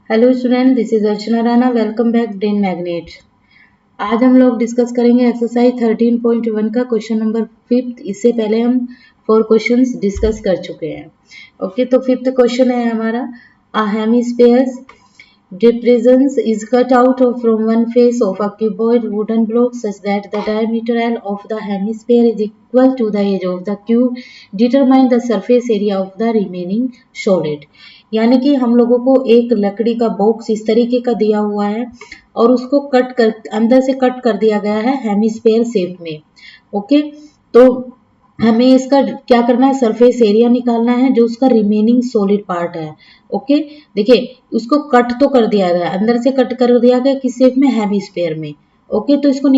Hello student, this is Archana Rana. Welcome back brain magnet. आज हम लोग डिस्कस करेंगे एक्सरसाइज 13.1 का क्वेश्चन नंबर 5। इससे पहले हम 4 क्वेश्चंस डिस्कस कर चुके हैं। ओके, तो 5th क्वेश्चन है हमारा, अ hemisphere represents is cut out from one face of a cuboid wooden block such that the diameter L of the hemisphere is equal to the edge of the cube. Determine the surface area of the remaining solid. यानी कि हम लोगों को एक लकड़ी का box इस तरीके का दिया हुआ है और उसको कट कर अंदर से कट कर दिया गया है हेमिस्फीयर शेप में। ओके, तो हमें इसका क्या करना है, सरफेस एरिया निकालना है जो उसका रिमेनिंग सॉलिड पार्ट है। ओके, देखिए उसको कट तो कर दिया गया, अंदर से कट कर दिया गया किस शेप में, हेमिस्फीयर में। ओके, तो इसको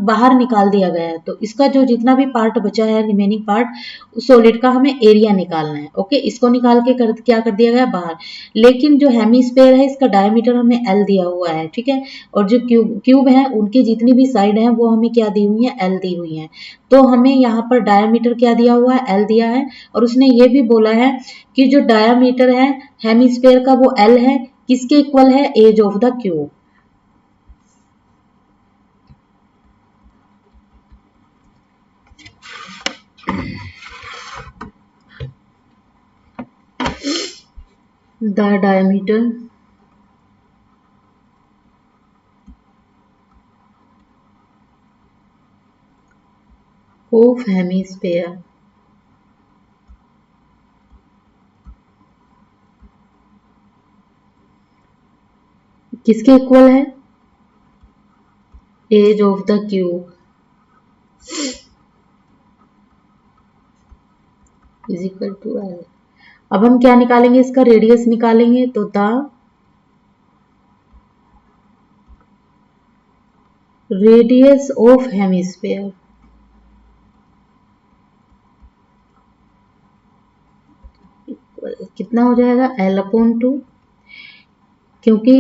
बाहर निकाल दिया गया है। तो इसका जो जितना भी पार्ट बचा है, रिमेनिंग पार्ट, उस सॉलिड का हमें एरिया निकालना है। ओके, इसको निकाल के क्या कर दिया गया, बाहर। लेकिन जो हेमिस्फीयर है इसका डायमीटर हमें एल दिया हुआ है, ठीक है। और जो क्यूब है उनकी जितनी भी साइड है वो हमें क्या दी हुई है, एल दी हुई है। तो हमें यहाँ पर डायमीटर क्या दिया हुआ है, एल दिया है। और उसने ये भी बोला है कि जो डायमीटर है हेमिस्फीयर का वो एल है, किसके इक्वल है, edge of the cube. The diameter of hemisphere किसके इक्वल है, edge of the cube is equal to l. अब हम क्या निकालेंगे, इसका रेडियस निकालेंगे। तो द रेडियस ऑफ हेमिस्फीयर कितना हो जाएगा, एल अपॉन 2। क्योंकि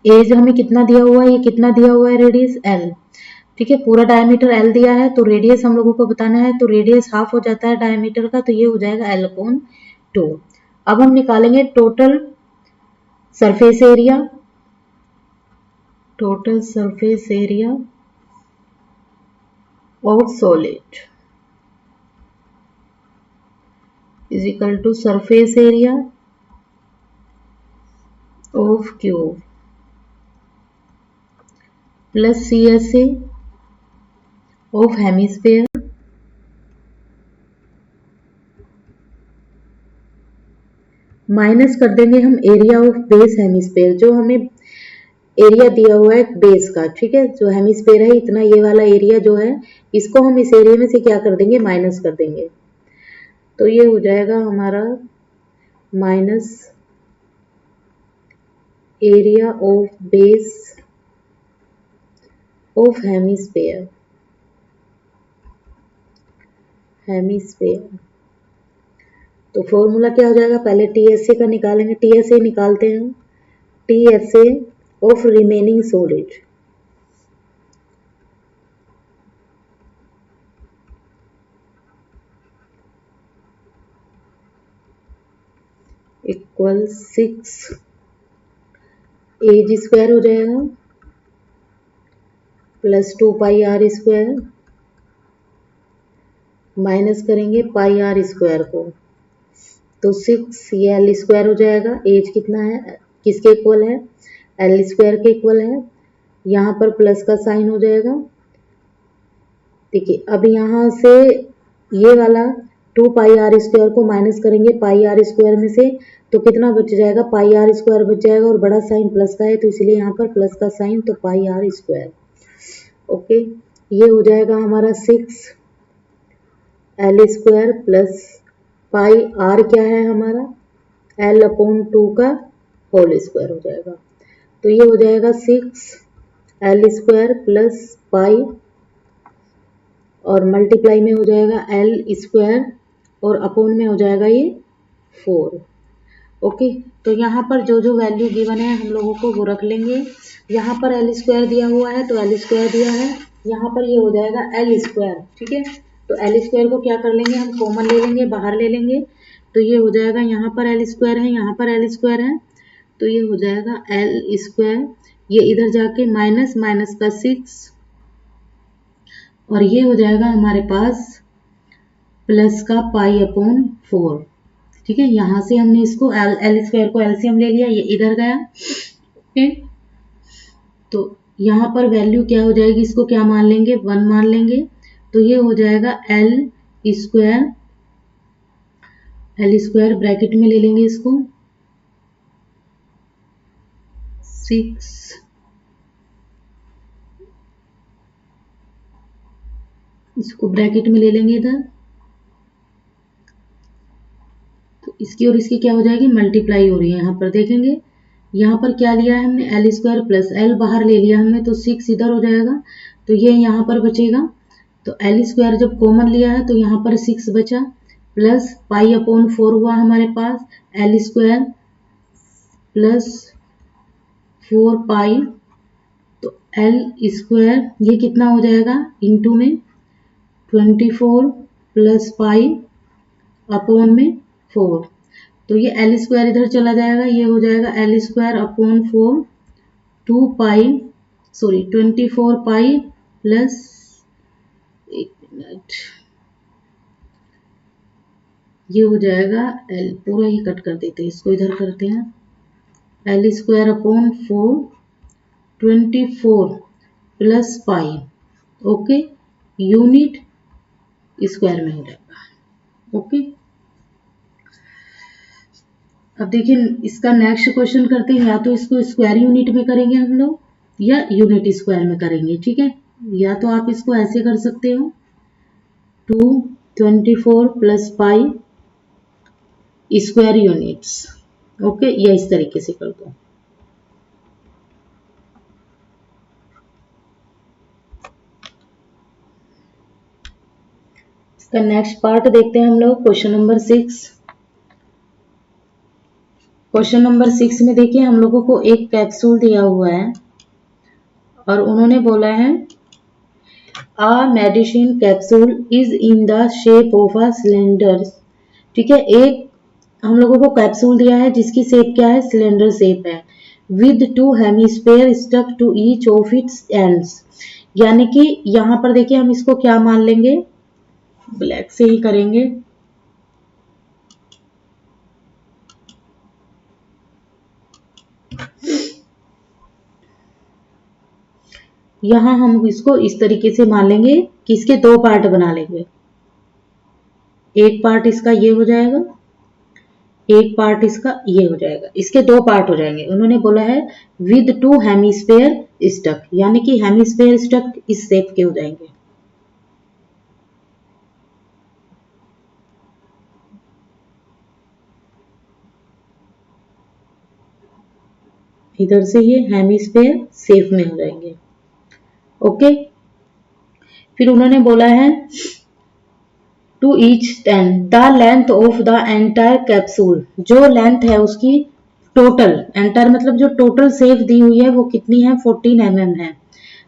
एज हमें कितना दिया हुआ है, ये कितना दिया हुआ है, रेडियस एल। ठीक है, पूरा डायमीटर एल दिया है तो रेडियस हम लोगों को बताना है। तो रेडियस हाफ हो जाता है डायमीटर का, तो ये हो जाएगा एल अपॉन 2। अब हम निकालेंगे total surface area. Total surface area of solid is equal to surface area of cube plus CSA of hemisphere minus कर देंगे हम एरिया ऑफ बेस हेमिस्फीयर, जो हमें एरिया दिया हुआ है बेस का। ठीक है, जो हेमिस्फीयर है इतना, ये वाला एरिया जो है, इसको हम इस एरिया में से क्या कर देंगे, माइनस कर देंगे। तो ये हो जाएगा हमारा minus area of base of hemisphere. तो फॉर्मूला क्या हो जाएगा, पहले TSA का निकालेंगे। TSA निकालते हैं, TSA of remaining solid equal 6 edge square हो जाएगा plus 2 pi are square, minus करेंगे पाई आर स्क्वायर को। तो 6 ये एल स्क्वायर हो जाएगा। एज कितना है, किसके इक्वल है, एल स्क्वायर के इक्वल है। यहाँ पर प्लस का साइन हो जाएगा। देखिए, अब यहाँ से ये वाला 2 पाई आर स्क्वायर को माइनस करेंगे पाई आर स्क्वायर में से, तो कितना बच जाएगा, पाई आर स्क्वायर बच जाएगा। और बड़ा साइन प्लस का है तो इसलिए यहाँ पर प्लस का साइन, तो पाई आर स्क्वायर। ओके, ये हो जाएगा हमारा 6 l square plus pi r क्या है हमारा, एल अपॉन 2 का होल स्क्वायर हो जाएगा। तो ये हो जाएगा 6 एल स्क्वायर प्लस पाई, और मल्टीप्लाई में हो जाएगा एल स्क्वायर, और अपॉन में हो जाएगा ये 4। ओके, तो यहाँ पर जो जो वैल्यू गिवन है हम लोगों को वो रख लेंगे। यहाँ पर एल स्क्वायर दिया हुआ है तो एल स्क्वायर दिया है, यहाँ पर ये हो जाएगा एल स्क्वायर। ठीक है, तो एल स्क्वायर को क्या कर लेंगे, हम कॉमन ले लेंगे, बाहर ले लेंगे। तो ये हो जाएगा, यहाँ पर एल स्क्वायर है, यहाँ पर एल स्क्वायर है, तो ये हो जाएगा एल स्क्वायर, ये इधर जाके माइनस माइनस का 6 और ये हो जाएगा हमारे पास प्लस का पाई अपॉन 4। ठीक है, यहां से हमने इसको एल स्क्वायर को एलसीएम ले लिया, ये इधर गया। ओके, तो यहाँ पर वैल्यू क्या हो जाएगी, इसको क्या मान लेंगे, 1 मान लेंगे। तो ये हो जाएगा एल स्क्वायर ब्रैकेट में ले लेंगे इसको 6, इसको ब्रैकेट में ले लेंगे इधर, तो इसकी और इसकी क्या हो जाएगी, मल्टीप्लाई हो रही है। यहाँ पर देखेंगे, यहाँ पर क्या लिया है हमने, एल स्क्वायर प्लस एल बाहर ले लिया हमने, तो 6 इधर हो जाएगा, तो ये यहाँ पर बचेगा। तो एल स्क्वायर जब कॉमन लिया है तो यहाँ पर 6 बचा, प्लस पाई अपॉन 4 हुआ हमारे पास, एल स्क्वायर प्लस 4 पाई, तो एल स्क्वायर ये कितना हो जाएगा, इंटू में 24 प्लस पाई अपॉन में 4, तो ये एल स्क्वायर इधर चला जाएगा, ये हो जाएगा L square upon 4 24 pi plus, एक मिनट, ये हो जाएगा एल, पूरा ही कट कर देते हैं, इसको इधर करते हैं, L square upon 4 24 plus pi, okay, unit square में हो जाएगा। ओके, अब देखिए इसका नेक्स्ट क्वेश्चन करते हैं, या तो इसको स्क्वायर यूनिट में करेंगे हम लोग या यूनिट स्क्वायर में करेंगे। ठीक है, या तो आप इसको ऐसे कर सकते हो 224 plus pi square units, okay, या इस तरीके से कर दो। इसका नेक्स्ट पार्ट देखते हैं हम लोग, क्वेश्चन नंबर 6। क्वेश्चन नंबर 6 में देखिए हम लोगों को एक कैप्सूल दिया हुआ है और उन्होंने बोला है a medicine capsule is in the shape of a cylinder. ठीक है, एक हम लोगों को कैप्सूल दिया है जिसकी शेप क्या है, सिलेंडर शेप है, with 2 hemisphere stuck to each of its ends. यानी कि यहां पर देखिए हम इसको क्या मान लेंगे, ब्लैक से ही करेंगे, यहां हम इसको इस तरीके से मान लेंगे कि इसके 2 पार्ट बना लेंगे, एक पार्ट इसका ये हो जाएगा, एक पार्ट इसका ये हो जाएगा, इसके 2 पार्ट हो जाएंगे। उन्होंने बोला है विद 2 हेमिस्फेयर स्टक, यानी कि हेमिस्फेयर स्टक इस शेप के हो जाएंगे। इधर से ये हेमिस्फेयर शेप में हो जाएंगे। ओके, फिर उन्होंने बोला है to each 10 the length of the entire capsule, जो लेंथ है उसकी टोटल, एंटायर मतलब जो टोटल शेप दी हुई है वो कितनी है, 14 mm है,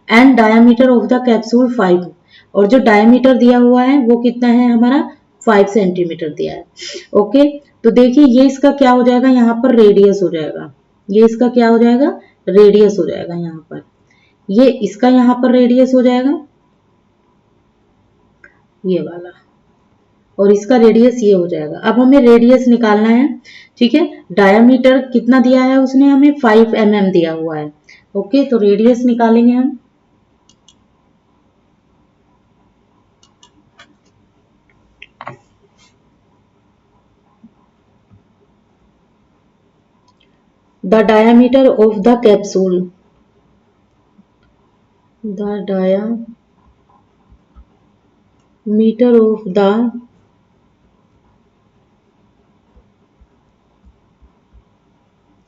and diameter of the capsule 5, और जो डायमीटर दिया हुआ है वो कितना है हमारा, 5 सेंटीमीटर दिया है। ओके, तो देखिए ये इसका क्या हो जाएगा, यहाँ पर रेडियस हो जाएगा, ये इसका क्या हो जाएगा, रेडियस हो जाएगा, यहाँ पर ये इसका यहाँ पर रेडियस हो जाएगा ये वाला, और इसका रेडियस ये हो जाएगा। अब हमें रेडियस निकालना है। ठीक है, डायमीटर कितना दिया है उसने हमें, 5 mm दिया हुआ है। ओके, तो रेडियस निकालेंगे हम, the diameter of the capsule, the diameter of the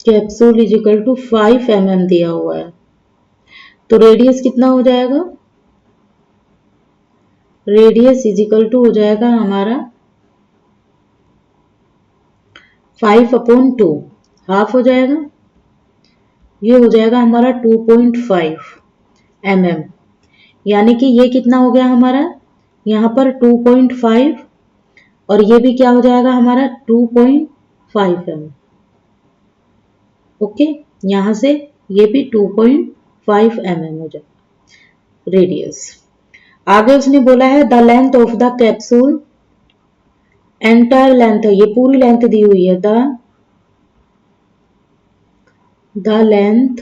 capsule is equal to 5 mm दिया हुआ है, तो रेडियस कितना हो जाएगा, रेडियस इज इक्वल टू हो जाएगा हमारा 5/2, हाफ हो जाएगा, ये हो जाएगा हमारा 2.5 mm, यानी कि ये कितना हो गया हमारा, यहाँ पर 2.5 और ये भी क्या हो जाएगा हमारा 2.5 mm। ओके, यहां से ये भी 2.5 mm हो जाए रेडियस। आगे उसने बोला है the length of the capsule, entire length है, ये पूरी लेंथ दी हुई है, the length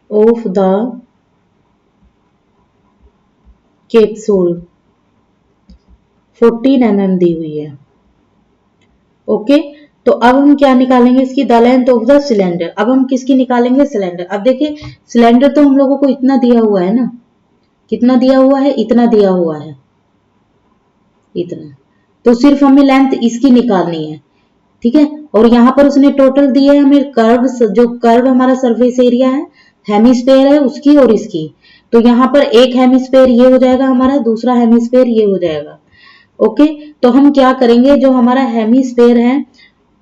of the capsule 14 mm दी हुई है। ओके, तो अब हम क्या निकालेंगे इसकी, the length of the cylinder. अब हम किसकी निकालेंगे, सिलेंडर। अब देखिए सिलेंडर तो हम लोगों को इतना दिया हुआ है ना, कितना दिया हुआ है, इतना दिया हुआ है, इतना। तो सिर्फ हमें लेंथ इसकी निकालनी है, ठीक है। और यहाँ पर उसने टोटल दिया है हमें कर्व, जो कर्व हमारा सरफेस एरिया है, हेमिस्फेयर है उसकी और इसकी। तो यहाँ पर एक हेमिस्फेयर ये हो जाएगा हमारा, दूसरा हेमिस्फेयर ये हो जाएगा। ओके, तो हम क्या करेंगे, जो हमारा हेमिस्फेयर है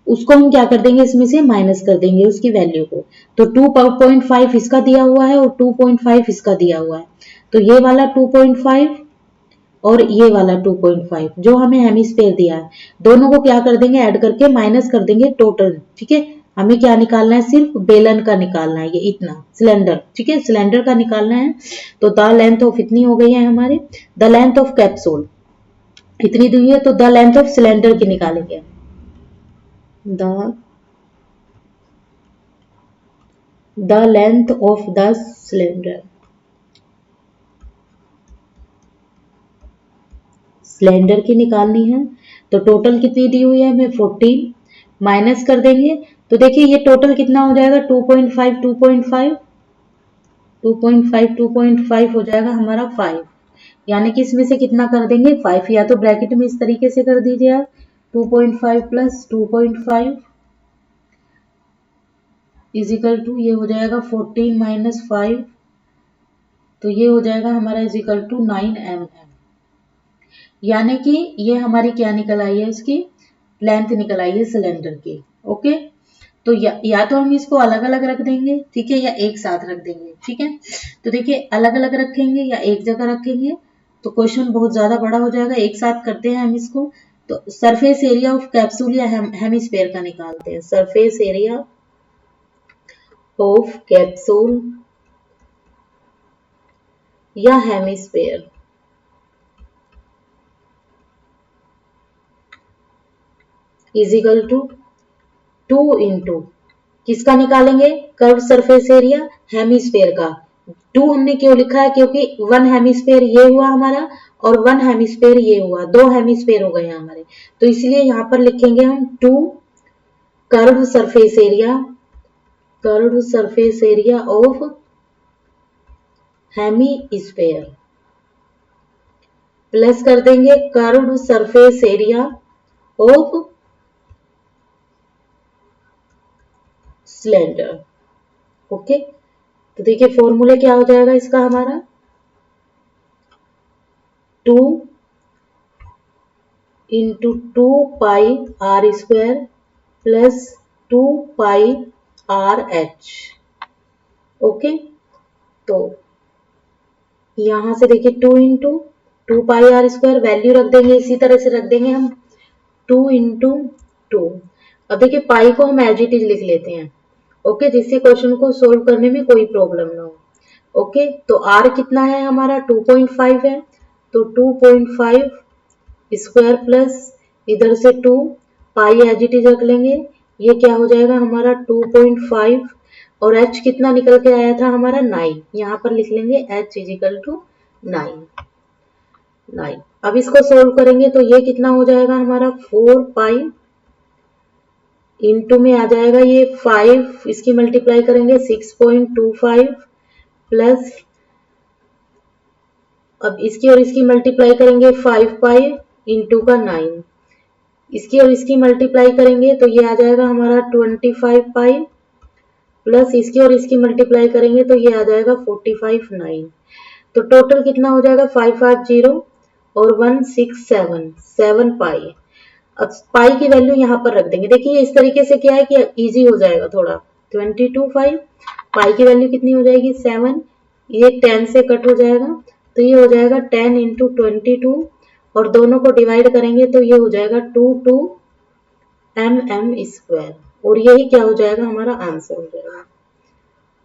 उसको हम क्या कर देंगे, इसमें से माइनस कर देंगे उसकी वैल्यू को। तो 2.5 इसका दिया हुआ है और 2.5 इसका दिया हुआ है। तो ये वाला 2.5 और ये वाला 2.5 जो हमें हेमिस्फेयर दिया है, दोनों को क्या कर देंगे, ऐड करके माइनस कर देंगे टोटल, ठीक है। हमें क्या निकालना है, सिर्फ बेलन का निकालना है, ये इतना सिलेंडर, ठीक है, सिलेंडर का निकालना है। तो द लेंथ ऑफ इतनी हो गई है हमारे, द लेंथ ऑफ कैप्सूल इतनी दी हुई है, तो द लेंथ ऑफ सिलेंडर की निकालेंगे, the length of the cylinder, cylinder की निकालनी है। तो टोटल कितनी दी हुई है हमें, 14, माइनस कर देंगे। तो देखिए ये टोटल कितना हो जाएगा, 2.5 2.5 2.5 2.5 हो जाएगा हमारा 5। यानी कि इसमें से कितना कर देंगे, 5, या तो ब्रैकेट में इस तरीके से कर दीजिए आप, 2.5 प्लस 2.5 इज इक्वल टू, ये हो जाएगा 14 माइनस 5, तो ये हो जाएगा हमारा इज इक्वल टू 9 mm। यानी कि ये हमारी क्या निकल आई है, इसकी लेंथ निकल आई है सिलेंडर की। ओके, तो या तो हम इसको अलग अलग रख देंगे, ठीक है, या एक साथ रख देंगे, ठीक है। तो देखिए अलग अलग रखेंगे या एक जगह रखेंगे तो क्वेश्चन बहुत ज्यादा बड़ा हो जाएगा। एक साथ करते हैं हम इसको। तो सरफेस एरिया ऑफ कैप्सूल या हेमिस्फेयर का निकालते हैं, सरफेस एरिया ऑफ कैप्सूल या hemisphere is equal to 2 into किसका निकालेंगे, कर्व सरफेस एरिया हेमिस्फेयर का। 2 हमने क्यों लिखा है, क्योंकि 1 हेमिस्फेयर ये हुआ हमारा और 1 हेमिस्फेयर ये हुआ, 2 हेमिस्फेयर हो गए हमारे। तो इसलिए यहां पर लिखेंगे हम 2 curve surface area, curve surface area of hemisphere plus कर देंगे curve surface area of cylinder. Okay, तो देखिए फॉर्मूला क्या हो जाएगा इसका हमारा, 2 into 2 pi are square plus 2 pi are h. Okay, तो यहां से देखिए 2 into 2 pi are square value रख देंगे, इसी तरह से रख देंगे हम 2 इंटू 2। अब देखिए पाई को हम एज इट इज लिख लेते हैं, ओके, जिससे क्वेश्चन को सोल्व करने में कोई प्रॉब्लम ना हो। ओके, तो आर कितना है हमारा, 2.5 है, तो 2.5 स्क्वायर प्लस इधर से 2 पाई एज इट इज रख लेंगे, ये क्या हो जाएगा हमारा 2.5 और h कितना निकल के आया था हमारा 9, यहां पर लिख लेंगे h इज इक्वल टू 9। अब इसको सोल्व करेंगे तो ये कितना हो जाएगा हमारा 4 पाई इंटू में आ जाएगा ये 5, इसकी मल्टीप्लाई करेंगे 6.25 प्लस, अब इसकी और इसकी मल्टीप्लाई करेंगे 5 पाई इंटू का 9, इसकी और इसकी मल्टीप्लाई करेंगे तो ये आ जाएगा हमारा 25 पाई प्लस इसकी और इसकी मल्टीप्लाई करेंगे तो ये आ जाएगा 45 9। तो टोटल कितना हो जाएगा 550 और 167 7 पाई। अब पाई की वैल्यू यहाँ पर रख देंगे, देखिए इस तरीके से क्या है कि इजी हो जाएगा थोड़ा। 22 5 पाई की वैल्यू कितनी हो जाएगी 7, ये 10 से कट हो जाएगा तो ये हो जाएगा 10 इंटू 22 और दोनों को डिवाइड करेंगे तो ये हो जाएगा 2 2 mm स्क्वायर। और यही क्या हो जाएगा, हमारा आंसर हो जाएगा।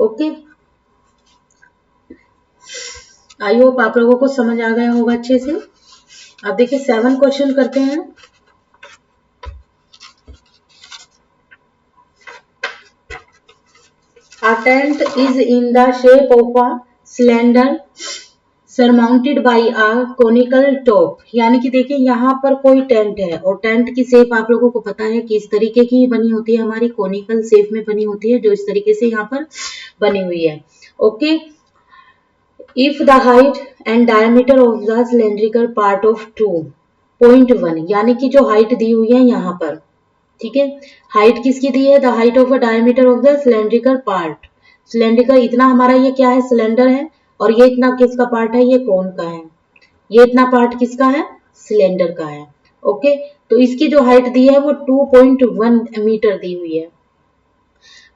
ओके, आई होप आप लोगों को समझ आ गया होगा अच्छे से। अब देखिए 7 क्वेश्चन करते हैं। A tent is in the shape of a cylinder surmounted by a conical top। यानी कि देखिए यहाँ पर कोई टेंट है और टेंट की शेप आप लोगों को पता है कि इस तरीके की बनी होती है, हमारी कोनिकल शेप में बनी होती है, जो इस तरीके से यहाँ पर बनी हुई है। Okay, if the height and diameter of the cylindrical part of 2.1, यानी कि जो हाइट दी हुई है यहाँ पर, ठीक है, हाइट किसकी दी है, the height of a diameter of the cylindrical part. Cylindrical इतना हमारा ये क्या है, सिलेंडर है, और ये इतना किसका पार्ट है, ये कोन का है। ये इतना पार्ट किसका है, सिलेंडर का है। ओके, तो इसकी जो हाइट दी है वो 2.1 मीटर दी हुई है।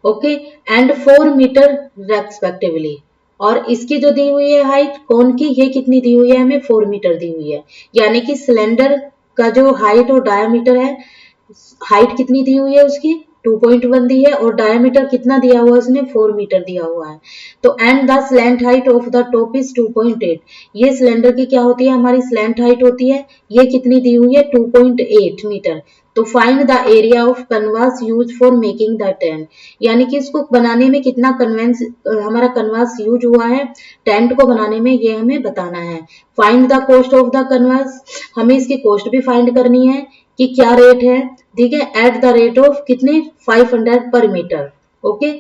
Okay, and 4 metre respectively. और इसकी जो दी हुई है हाइट कौन की, ये कितनी दी हुई है हमें, 4 मीटर दी हुई है। यानी कि सिलेंडर का जो हाइट और डायमीटर है, हाइट कितनी दी हुई है उसकी 2.1 दी है, और डायमीटर कितना दिया हुआ है उसने, 4 मीटर दिया हुआ है। तो and the slant height of the top is 2.8। ये सिलेंडर की क्या होती है, हमारी स्लैंट हाइट होती है, ये कितनी दी हुई है 2.8 मीटर। तो find the area of canvas use for making the tent. यानी कि इसको बनाने में कितना कन्वेंस हमारा कन्वास यूज हुआ है टेंट को बनाने में, ये हमें बताना है। Find the cost of the canvas, हमें इसकी कॉस्ट भी फाइंड करनी है कि क्या रेट है, ठीक है, एट द रेट ऑफ कितने 500 पर मीटर। ओके,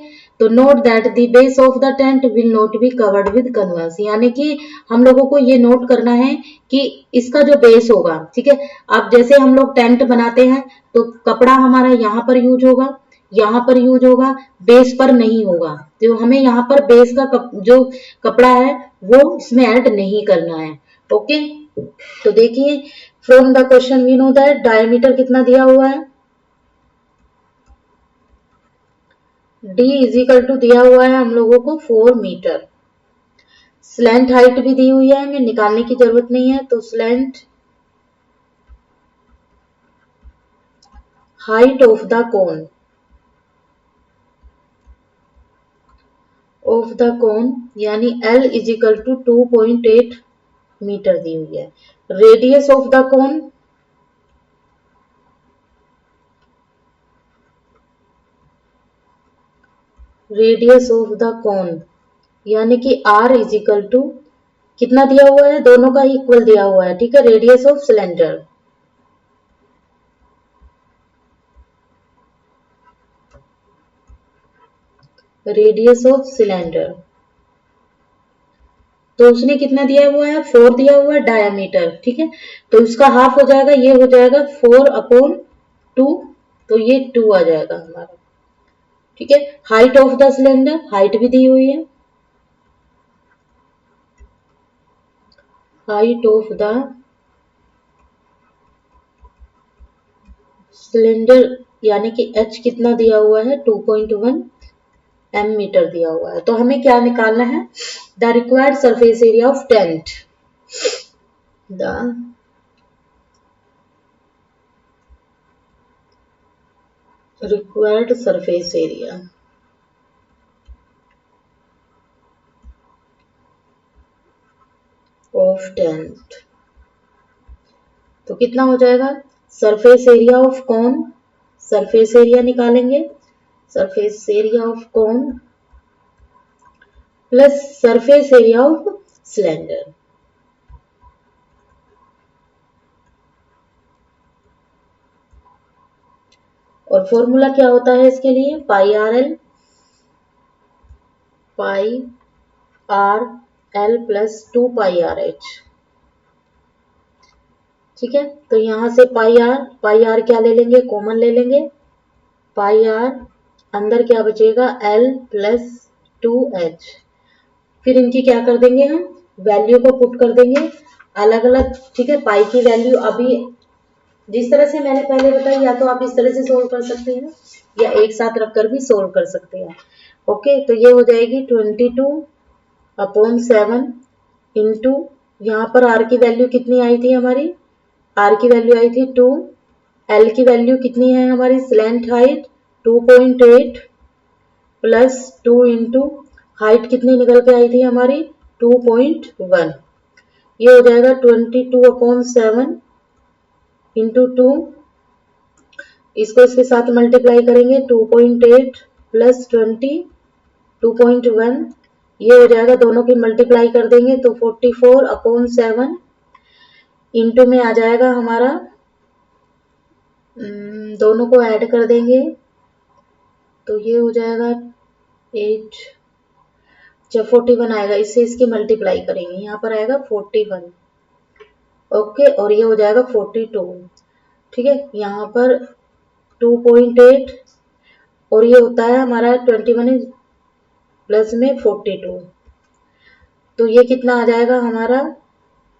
तो note that the base of the tent will not be covered with canvas. यानी कि हम लोगों को ये नोट करना है कि इसका जो बेस होगा, ठीक है, अब जैसे हम लोग टेंट बनाते हैं तो कपड़ा हमारा यहाँ पर यूज होगा, यहाँ पर यूज होगा, बेस पर नहीं होगा। तो हमें यहाँ पर बेस का जो कपड़ा है वो इसमें ऐड नहीं करना है। ओके, तो देखिए from the question we know that diameter कितना दिया हुआ है, d इज इक्वल टू दिया हुआ है हम लोगों को 4 मीटर। स्लैंट हाइट भी दी हुई है, हमें निकालने की जरूरत नहीं है। तो slant height of the cone यानी L is equal to 2.8 metre दी हुई है। Radius of the cone, radius of the cone यानी कि R इज इक्वल टू कितना दिया हुआ है, दोनों का इक्वल दिया हुआ है, ठीक है, radius of cylinder. Radius of cylinder तो उसने कितना दिया हुआ है, 4 दिया हुआ है डायमीटर, ठीक है, तो उसका हाफ हो जाएगा, ये हो जाएगा 4/2, तो ये 2 आ जाएगा हमारा, ठीक है। Height of the cylinder, height भी दी हुई है, हाइट ऑफ द सिलेंडर यानी कि h कितना दिया हुआ है 2.1 m मीटर दिया हुआ है। तो हमें क्या निकालना है, the required surface area of tent, the required surface area of tent। तो कितना हो जाएगा, सरफेस एरिया ऑफ कौन, सरफेस एरिया निकालेंगे, सरफेस एरिया ऑफ कौन plus surface area of cylinder. और फॉर्मूला क्या होता है इसके लिए, पाई आर एल प्लस 2πRH, ठीक है। तो यहां से पाई आर क्या ले लेंगे, कॉमन ले लेंगे, पाई आर अंदर क्या बचेगा L प्लस 2H। फिर इनकी क्या कर देंगे, हम वैल्यू को पुट कर देंगे अलग अलग, ठीक है। पाई की वैल्यू अभी जिस तरह से मैंने पहले बताई, या तो आप इस तरह से सोल्व कर सकते हैं या एक साथ रखकर भी सोल्व कर सकते हैं। ओके, तो ये हो जाएगी 22/7 इंटू, यहाँ पर आर की वैल्यू कितनी आई थी हमारी, आर की वैल्यू आई थी 2, एल की वैल्यू कितनी है हमारी slant height 2.8 plus 2 into height कितनी निकल के आई थी हमारी 2.1, ये हो जाएगा 22/7 इंटू 2, इसको इसके साथ मल्टीप्लाई करेंगे 2.8 प्लस 20 2.1, ये हो जाएगा, दोनों की मल्टीप्लाई कर देंगे तो 44/7 इंटू में आ जाएगा हमारा, दोनों को ऐड कर देंगे तो ये हो जाएगा 8, जब 41 आएगा इससे इसकी मल्टीप्लाई करेंगे, यहाँ पर आएगा 41, ओके, और ये हो जाएगा 42, ठीक है, यहाँ पर 2.8 और ये होता है हमारा 21 प्लस में 42, तो ये कितना आ जाएगा हमारा,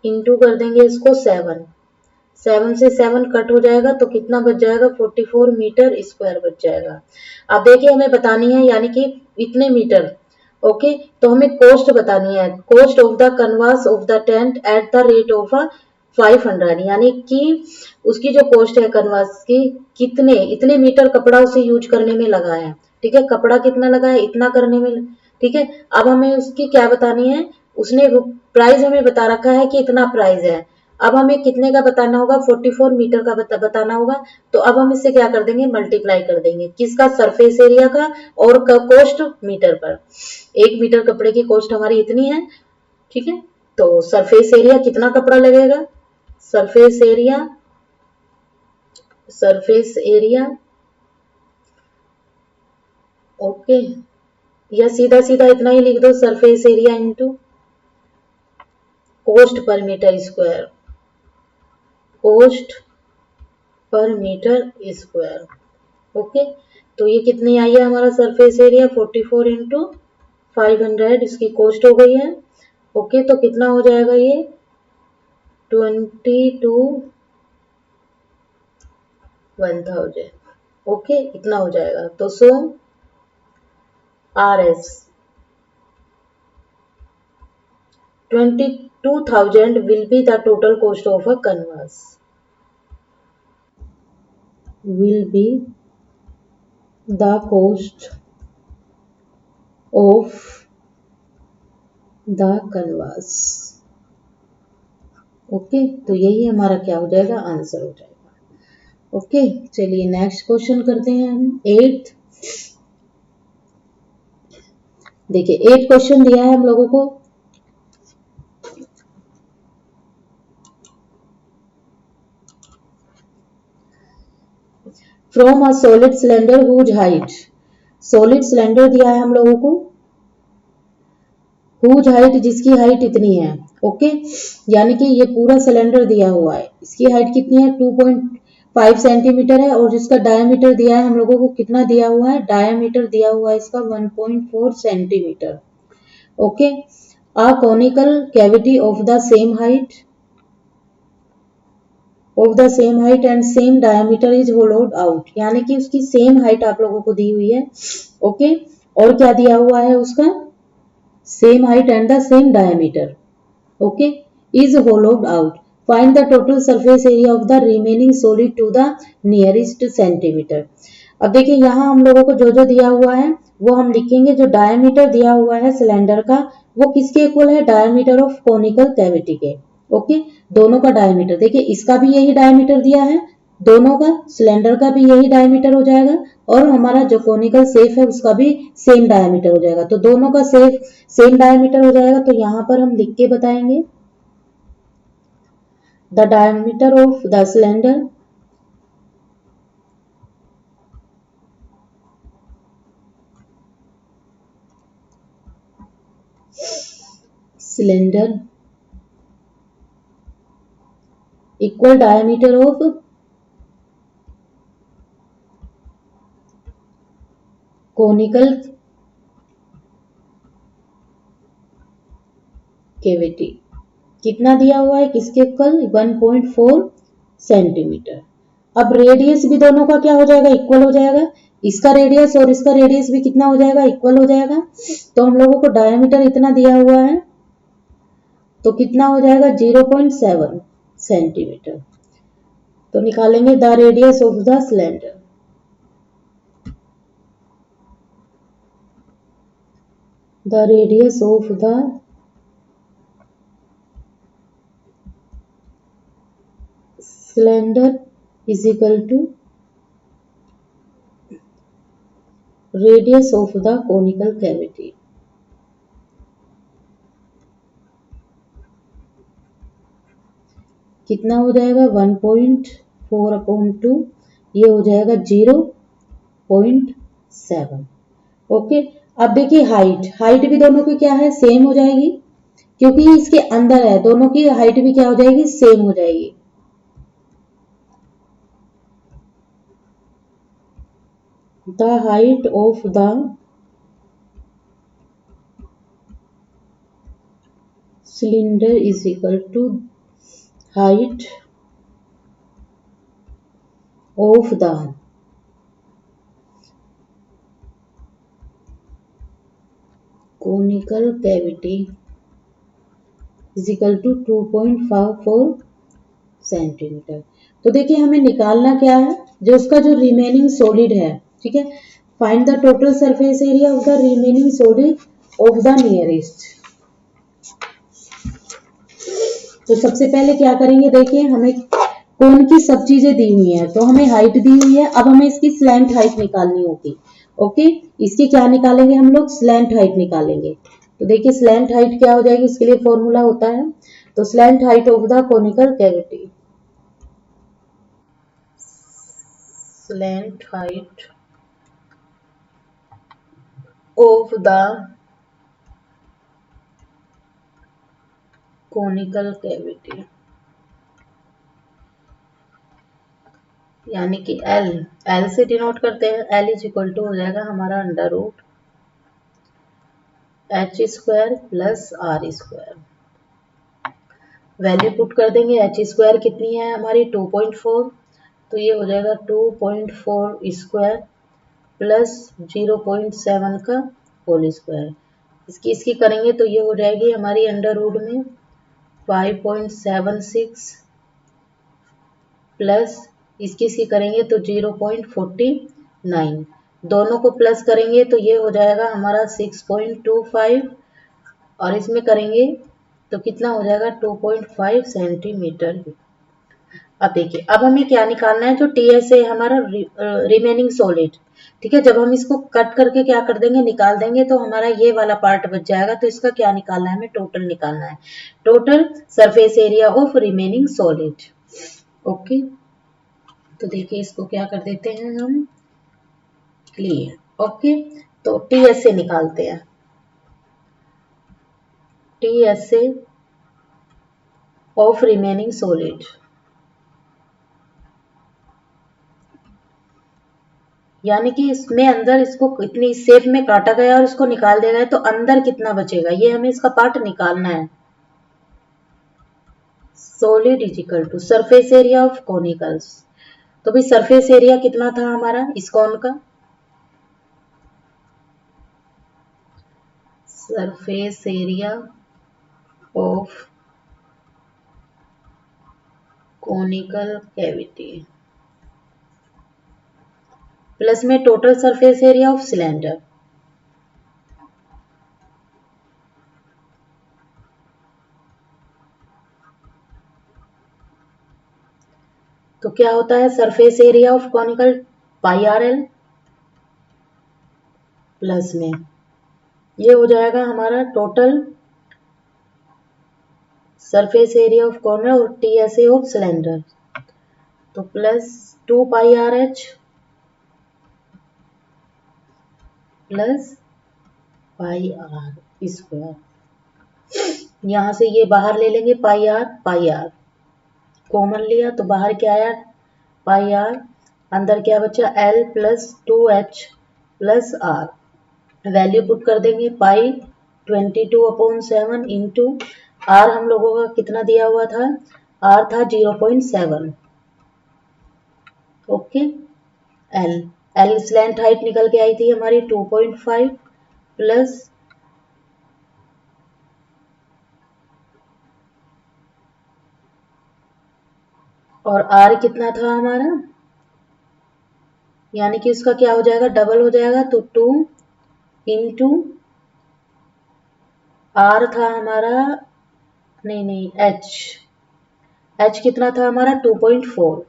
इंटू कर देंगे इसको 7 से 7 कट हो जाएगा तो कितना बच जाएगा 44 मीटर स्क्वायर बच जाएगा। अब देखिए हमें बतानी है यानी कि इतने मीटर, ओके, तो हमें कोस्ट बतानी है, cost of the canvas of the tent at the rate of 500, यानी कि उसकी जो कोस्ट है कन्वास की, कितने इतने मीटर कपड़ा उसे यूज करने में लगा है, ठीक है, कपड़ा कितना लगा है इतना करने में, ठीक है। अब हमें उसकी क्या बतानी है, उसने प्राइस हमें बता रखा है कि इतना प्राइस है, अब हमें कितने का बताना होगा 44 मीटर का बताना होगा, तो अब हम इससे क्या कर देंगे मल्टीप्लाई कर देंगे, किसका, सरफेस एरिया का और कोस्ट मीटर पर, 1 मीटर कपड़े की कोस्ट हमारी इतनी है, ठीक है, तो सरफेस एरिया कितना कपड़ा लगेगा, सरफेस एरिया ओके, या सीधा सीधा इतना ही लिख दो, सरफेस एरिया इंटू कोस्ट पर मीटर स्क्वायर, कोस्ट पर मीटर स्क्वायर, ओके, तो ये कितनी आई है हमारा सरफेस एरिया 44 इंटू 500, इसकी कोस्ट हो गई है, ओके, तो कितना हो जाएगा ये 22,1000, ओके, इतना हो जाएगा, तो सो RS 22,000 will be the total cost of a canvas, will be the cost of the canvas, okay, तो यही हमारा क्या हो जाएगा आंसर हो जाएगा, ओके। चलिए नेक्स्ट क्वेश्चन करते हैं हम 8th, देखिए 8 क्वेश्चन दिया है हम लोगों को, from a solid cylinder whose height, solid cylinder दिया है हम लोगों को, हुज हाइट जिसकी हाइट इतनी है, ओके, यानी कि ये पूरा सिलेंडर दिया हुआ है, इसकी हाइट कितनी है 2.5 सेंटीमीटर है, और जिसका डायमीटर दिया है हम लोगों को कितना दिया हुआ है, डायमीटर दिया हुआ है इसका 1.4 centimetre, okay, a conical cavity of the same height and same diameter is hollowed out, यानी कि उसकी सेम हाइट आप लोगों को दी हुई है, ओके, और क्या दिया हुआ है उसका, same height and the same diameter, okay, is hollowed out, find the total surface area of the remaining solid to the nearest centimetre. अब देखिए यहाँ हम लोगों को जो जो दिया हुआ है वो हम लिखेंगे, जो डायमीटर दिया हुआ है सिलेंडर का वो किसके इक्वल है, डायमीटर ऑफ कोनिकल कैविटी के, ओके, दोनों का डायमीटर, देखिए इसका भी यही डायमीटर दिया है, दोनों का सिलेंडर का भी यही डायमीटर हो जाएगा, और हमारा जो कोनिकल शेप है उसका भी सेम डायमीटर हो जाएगा, तो दोनों का सेम डायमीटर हो जाएगा, तो यहाँ पर हम लिख के बताएंगे the diameter of the cylinder equal diameter of conical cavity, कितना दिया हुआ है किसके इक्वल 1.4 सेंटीमीटर। अब रेडियस भी दोनों का क्या हो जाएगा, इक्वल हो जाएगा, इसका रेडियस और इसका रेडियस भी कितना हो जाएगा, इक्वल हो जाएगा, तो हम लोगों को डायमीटर इतना दिया हुआ है तो कितना हो जाएगा 0.7 सेंटीमीटर, तो निकालेंगे the radius of the cylinder, The radius of the cylinder is equal to radius of the conical cavity. कितना हो जाएगा 1.4/2, ये हो जाएगा 0.7। ओके। अब देखिए हाइट भी दोनों की क्या है, सेम हो जाएगी, क्योंकि इसके अंदर है, दोनों की हाइट भी क्या हो जाएगी, सेम हो जाएगी। The height of the cylinder is equal to height of the conical cavity is equal to 2.54 centimetre. तो देखिए हमें निकालना क्या है, जो उसका जो रिमेनिंग सॉलिड है, ठीक है। Find the total surface area of the remaining solid of the nearest. तो सबसे पहले क्या करेंगे, देखिए हमें कोन की सब चीजें दी हुई है, तो हमें हाइट दी हुई है, अब हमें इसकी स्लैंट हाइट निकालनी होगी। ओके, इसकी क्या निकालेंगे हम लोग, स्लैंट हाइट निकालेंगे। तो देखिए स्लैंट हाइट क्या हो जाएगी, इसके लिए फॉर्मूला होता है, तो slant height of the conical cavity, slant height of the conical cavity, यानी कि एल, एल से डिनोट करते हैं, एल इज इक्वल टू हो जाएगा हमारा under root H square plus R square. Value put कर देंगे, एच स्क्वायर कितनी है हमारी 2.4, तो ये हो जाएगा 2.4 स्क्वायर प्लस 0.7 का होल स्क्वायर। इसकी इसकी करेंगे तो ये हो जाएगी हमारी अंडर रूट में 5.76 प्लस इसकी इसकी करेंगे तो 0.49, दोनों को प्लस करेंगे तो ये हो जाएगा हमारा 6.25, और इसमें करेंगे तो कितना हो जाएगा 2.5 सेंटीमीटर। अब देखिए, अब हमें क्या निकालना है, जो टीएस है हमारा रिमेनिंग सॉलिड, ठीक है। जब हम इसको कट करके क्या कर देंगे, निकाल देंगे, तो हमारा ये वाला पार्ट बच जाएगा। तो इसका क्या निकालना है, हमें टोटल निकालना है, total surface area of remaining solid. Okay, तो देखिए इसको क्या कर देते हैं हम, क्लियर। ओके, तो टीएस से निकालते हैं, टीएस से ऑफ रिमेनिंग सॉलिड, यानी कि इसमें अंदर इसको इतनी शेप में काटा गया और इसको निकाल दिया गया, तो अंदर कितना बचेगा, ये हमें इसका पार्ट निकालना है। Solid is equal to surface area of conicals, तो भाई सरफेस एरिया कितना था हमारा इस कॉन का, surface area of conical cavity plus में total surface area of cylinder. तो क्या होता है surface area of conical, pi R L, plus में ये हो जाएगा हमारा total surface area of corner और टीएसए ऑफ सिलेंडर, तो plus 2πRH plus pi are square, यहां से ये बाहर ले लेंगे, पाई आर कॉमन लिया तो बाहर क्या आया, पाई आर, अंदर क्या बचा L plus 2H plus R. Value put कर देंगे, पाई 22/7 इंटू आर हम लोगों का कितना दिया हुआ था, आर था 0.7। Okay, L, L slant height निकल के आई थी हमारी 2.5 प्लस और आर कितना था हमारा, यानी कि उसका क्या हो जाएगा, डबल हो जाएगा, तो 2 इंटू आर था हमारा, नहीं एच कितना था हमारा 2.4,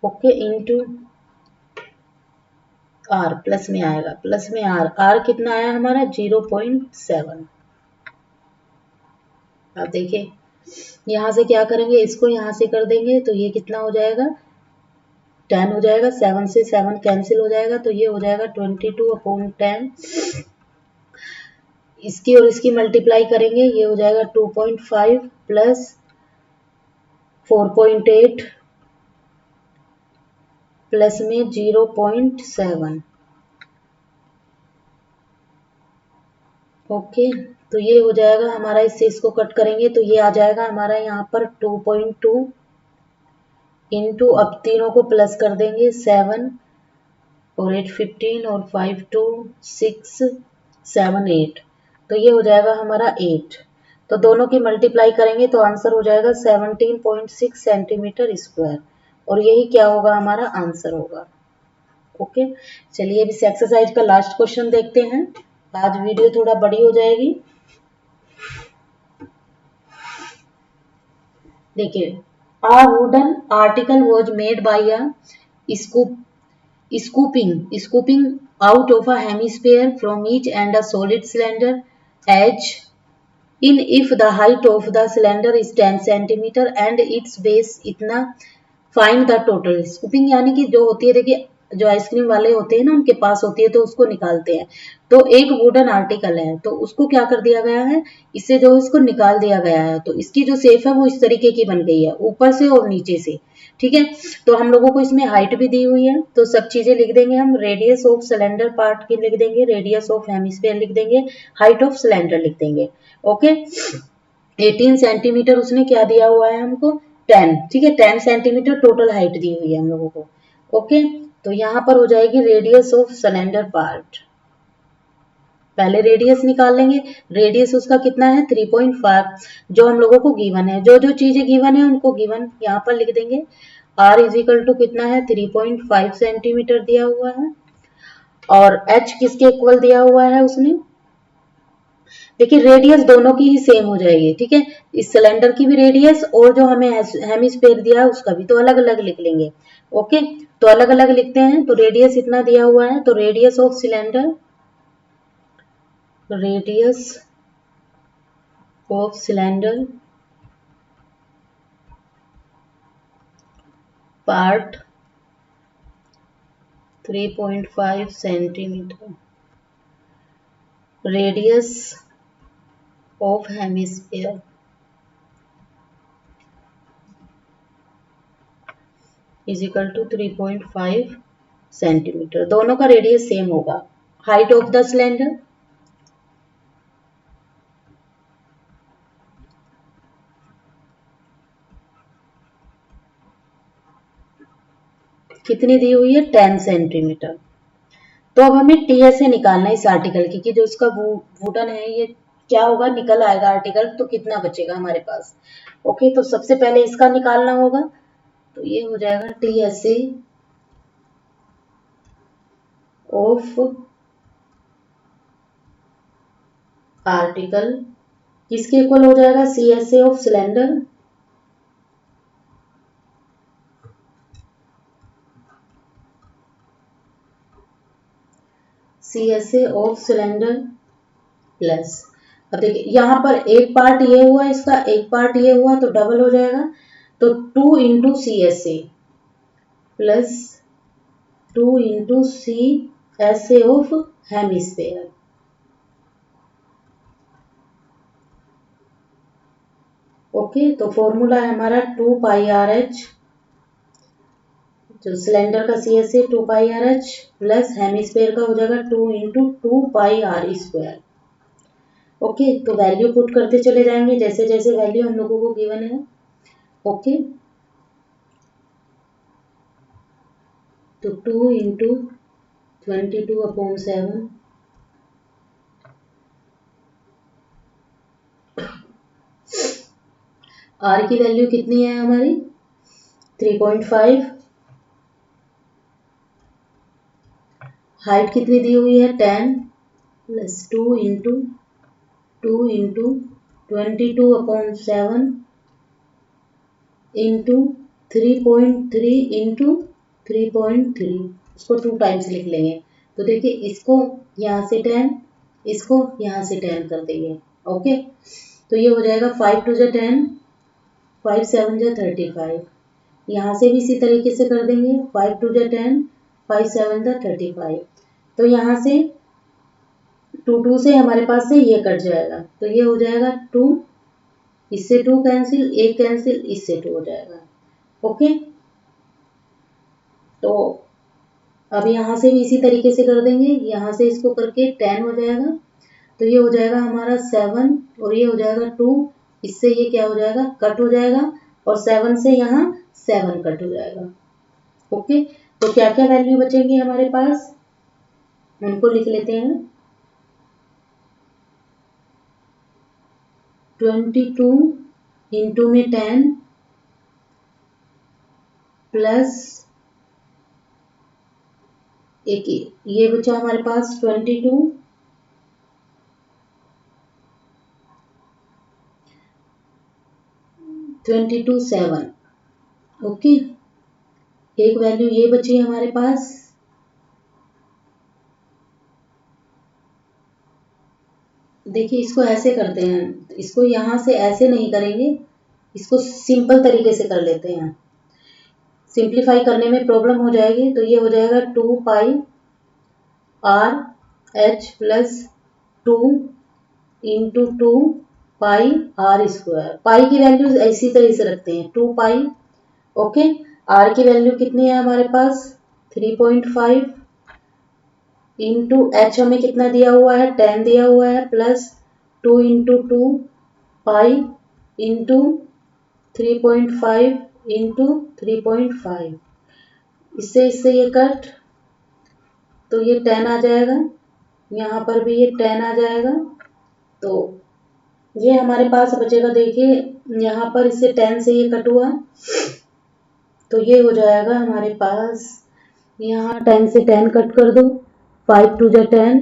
ओके, इंटू आर, प्लस में आएगा, प्लस में आर, आर कितना आया हमारा 0.7। आप देखिए यहां से क्या करेंगे, इसको यहां से कर देंगे तो ये कितना हो जाएगा 10 हो जाएगा, 7 से 7 कैंसिल हो जाएगा, तो ये हो जाएगा 22/10। इसकी और इसकी मल्टीप्लाई करेंगे, ये हो जाएगा 2.5 प्लस 4.8 प्लस में 0.7, ओके। तो ये हो जाएगा हमारा, इससे इसको कट करेंगे तो ये आ जाएगा हमारा यहाँ पर 2.2 इंटू, अब तीनों को प्लस कर देंगे, 7 और 8 15 और 5 2 6 7 8, तो ये हो जाएगा हमारा 8। तो दोनों की मल्टीप्लाई करेंगे तो आंसर हो जाएगा 17.6 सेंटीमीटर स्क्वायर, और यही क्या होगा हमारा आंसर होगा, ओके। चलिए अब इस एक्सरसाइज का लास्ट क्वेश्चन देखते हैं, आज वीडियो थोड़ा बड़ी हो जाएगी। देखिए, a wooden article was made by a scoop scooping out of a hemisphere from each end a solid cylinder edge in if the height of the cylinder is 10 centimeter and its base इतना, find the total. Scooping यानी कि जो होती है, देखिए जो ice cream वाले होते हैं ना उनके पास होती है तो उसको निकालते हैं, तो एक वुडन आर्टिकल है तो उसको क्या कर दिया गया है, इससे जो इसको निकाल दिया गया है, तो इसकी जो शेप है वो इस तरीके की बन गई है, ऊपर से और नीचे से, ठीक है। तो हम लोगों को इसमें हाइट भी दी हुई है, तो सब चीजें लिख देंगे हम, रेडियस ऑफ सिलेंडर पार्ट की लिख देंगे, रेडियस ऑफ हेमिस्फीयर लिख देंगे, हाइट ऑफ सिलेंडर लिख देंगे, ओके। 18 सेंटीमीटर उसने क्या दिया हुआ है हमको 10, ठीक है, 10 सेंटीमीटर टोटल हाइट दी हुई है हम लोगों को, ओके। तो यहाँ पर हो जाएगी रेडियस ऑफ सिलेंडर पार्ट, पहले रेडियस निकाल लेंगे, रेडियस उसका कितना है 3.5 जो हम लोगों को गिवन है, जो जो चीजें गिवन है उनको गिवन यहाँ पर लिख देंगे। r इज इक्वल टू कितना है 3.5 सेंटीमीटर दिया हुआ है, और h किसके इक्वल दिया हुआ है उसने, देखिए रेडियस दोनों की ही सेम हो जाएगी, ठीक है, इस सिलेंडर की भी रेडियस और जो हमें हेमिस्फीयर दिया है उसका भी, तो अलग अलग लिख लेंगे, ओके। तो अलग अलग लिखते हैं, तो रेडियस इतना दिया हुआ है, तो radius of cylinder, radius of cylinder part 3.5 centimetre, radius of hemisphere is equal to 3.5 centimetre, दोनों का रेडियस सेम होगा। हाइट ऑफ द सिलेंडर, कितनी दी हुई है 10 सेंटीमीटर। तो अब हमें टीएसए निकालना है इस आर्टिकल की, कि जो इसका वुडन है ये क्या होगा, निकल आएगा आर्टिकल, तो कितना बचेगा हमारे पास, ओके। तो सबसे पहले इसका निकालना होगा, तो ये हो जाएगा टीएसए ऑफ आर्टिकल किसके इक्वल हो जाएगा, CSA of cylinder, CSA of cylinder plus, अब देखिए यहाँ पर एक पार्ट ये हुआ इसका, एक पार्ट ये हुआ, तो डबल हो जाएगा, तो 2 into C S A plus 2 into C S A of hemisphere, okay. तो फॉर्मूला है हमारा 2 पाई आर एच, जो सिलेंडर का C S A 2 pi are H plus hemisphere का हो जाएगा 2 into 2 pi are square, okay. तो वैल्यू पुट करते चले जाएंगे जैसे जैसे वैल्यू हम लोगों को गिवन है, ओके। तो 2 इंटू 22/7 आर की वैल्यू कितनी है हमारी 3.5, हाइट कितनी दी हुई है 10 plus 2 into 2 into 22/7 into 3.3 into 3.3, इसको 2 टाइम्स लिख लेंगे। तो देखिए इसको यहाँ से 10, इसको यहाँ से 10 कर देंगे। ओके, तो ये हो जाएगा 5 2 जा 10, 5 7 जा 35। यहाँ से भी इसी तरीके से कर देंगे, 5 2 जा 10, 5 7 जा 35। तो यहाँ से 2 2 से हमारे पास से ये कट जाएगा, तो ये हो जाएगा 2, इससे 2 कैंसिल, 1 कैंसिल, इससे 2 हो जाएगा। ओके, तो अब यहाँ से भी इसी तरीके से कर देंगे, यहाँ से इसको करके 10 हो जाएगा, तो ये हो जाएगा हमारा 7 और ये हो जाएगा 2, इससे ये क्या हो जाएगा, कट हो जाएगा, और 7 से यहाँ 7 कट हो जाएगा। ओके, तो क्या क्या वैल्यू बचेंगे हमारे पास, उनको लिख लेते हैं। 22 इंटू में 10 प्लस एक ये बचा हमारे पास 22 7। ओके, एक वैल्यू ये बची हमारे पास। देखिए इसको ऐसे करते हैं, इसको यहाँ से ऐसे नहीं करेंगे, इसको सिंपल तरीके से कर लेते हैं। सिंप्लीफाई करने में प्रॉब्लम हो जाएगी, तो ये हो जाएगा 2 pi are H plus 2 into 2 pi are square. Pi की वैल्यू इसी तरह से रखते हैं, 2 पाई। ओके, आर की वैल्यू कितनी है हमारे पास, 3.5 इंटू एच हमें कितना दिया हुआ है, 10 दिया हुआ है, plus 2 into 2 pi into 3.5 into 3.5, इससे ये कट, तो ये 10 आ जाएगा, यहाँ पर भी ये 10 आ जाएगा। तो ये हमारे पास बचेगा, देखिए यहाँ पर इससे 10 से ये कट हुआ, तो ये हो जाएगा हमारे पास, यहाँ 10 से 10 कट कर दो, 5 2 जा 10,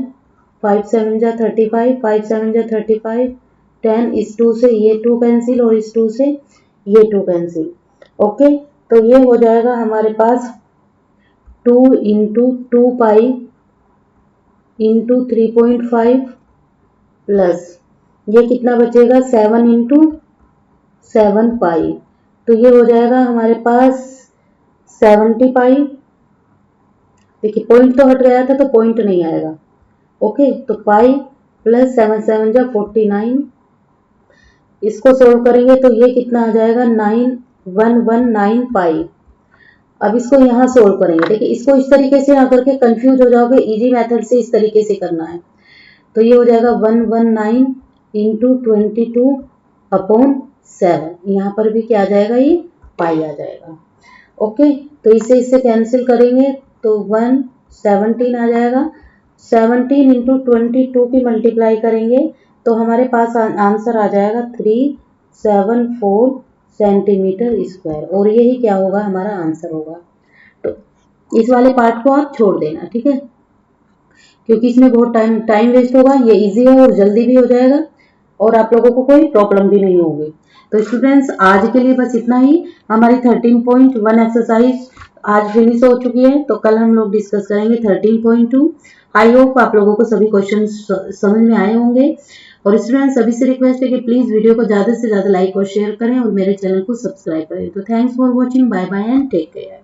5 7 जा 35, 5 7 जा 35, 10 इस 2 से ये 2 कैंसिल और इस 2 से ये 2 कैंसिल। ओके, तो ये हो जाएगा हमारे पास 2 इंटू 2 पाई इंटू 3.5 प्लस ये कितना बचेगा, 7 इंटू 7 पाई, तो ये हो जाएगा हमारे पास 70 पाई। देखिए पॉइंट तो हट गया था, तो पॉइंट नहीं आएगा। ओके, तो पाई प्लस 7 7 जा 49, इसको सोल्व करेंगे तो ये कितना आ जाएगा, 9119 पाई। अब इसको यहाँ सोल्व करेंगे, देखिए इसको इस तरीके से ना करके कंफ्यूज हो जाओगे, इजी मेथड से इस तरीके से करना है। तो ये हो जाएगा 119 इंटू 22/7, यहाँ पर भी क्या आ जाएगा, ये पाई आ जाएगा। ओके, तो इससे कैंसिल करेंगे तो 117 आ जाएगा, 17 इंटू 22 की मल्टीप्लाई करेंगे तो हमारे पास आंसर आ जाएगा 374 सेंटीमीटर स्क्वायर, और यही क्या होगा, हमारा आंसर होगा। तो इस वाले पार्ट को आप छोड़ देना, ठीक है, क्योंकि इसमें बहुत टाइम वेस्ट होगा। ये इजी है और जल्दी भी हो जाएगा, और आप लोगों को कोई प्रॉब्लम भी नहीं होगी। तो स्टूडेंट्स आज के लिए बस इतना ही। हमारी 13.1 एक्सरसाइज आज फिनिश हो चुकी है, तो कल हम लोग डिस्कस करेंगे 13.2। आई होप आप लोगों को सभी क्वेश्चन समझ में आए होंगे। और स्टूडेंट्स सभी से रिक्वेस्ट है कि प्लीज वीडियो को ज्यादा से ज्यादा लाइक और शेयर करें और मेरे चैनल को सब्सक्राइब करें। तो thanks for watching, bye bye and take care.